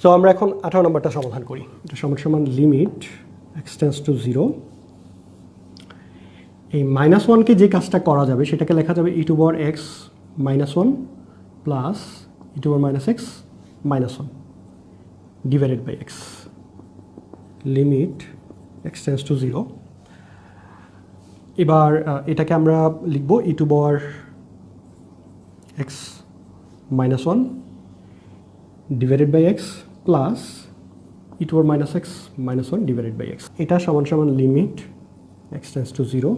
So আমরা এখন 18 নম্বরটা সমাধান করি। এটা সমান লিমিট এক্স টেন্ডস টু 0, এই -1কে যে কাজটা করা যাবে সেটাকে লেখা যাবে e to power x -1 plus e to power -x -1 divided by x, limit x tends to 0। এবার এটাকে আমরা লিখব e to power x -1 divided by x plus e to power -x -1 divided by x। এটা সমান limit x tends to 0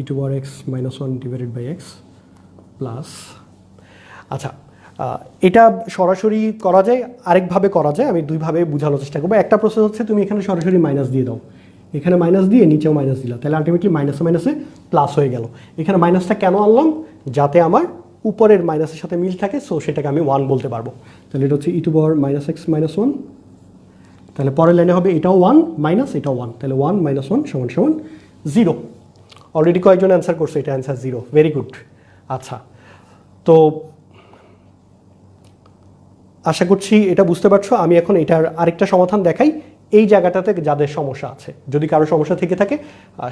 e to power x -1 divided by x plus, আচ্ছা এটা সরাসরি করা যায়, আরেকভাবে করা যায়, আমি দুইভাবে বোঝানোর চেষ্টা করবো। একটা প্রসেস হচ্ছে তুমি এখানে সরাসরি মাইনাস দিয়ে দাও, এখানে মাইনাস দিয়ে নিচেও মাইনাস দিলা, তাহলে আলটিমেটলি মাইনাসে মাইনাসে প্লাস হয়ে গেল। এখানে মাইনাসটা কেন আনলাম? যাতে আমার উপরের মাইনাসের সাথে মিল থাকে, সো সেটাকে আমি 1 বলতে পারবো। তাহলে এটা হচ্ছে e টু পাওয়ার -x -1, তাহলে পরের লাইনে হবে এটাও 1 মাইনাস এটাও 1, তাহলে 1 - 1 = 0। অলরেডি কয়েকজন অ্যান্সার করছে, এটা অ্যান্সার 0, ভেরি গুড। আচ্ছা, তো আশা করছি এটা বুঝতে পারছো। আমি এখন এটার আরেকটা সমাধান দেখাই এই জায়গাটাতে যাদের সমস্যা আছে, যদি কারো সমস্যা থেকে থাকে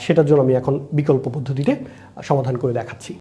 সেটার জন্য আমি এখন বিকল্প পদ্ধতিতে সমাধান করে দেখাচ্ছি।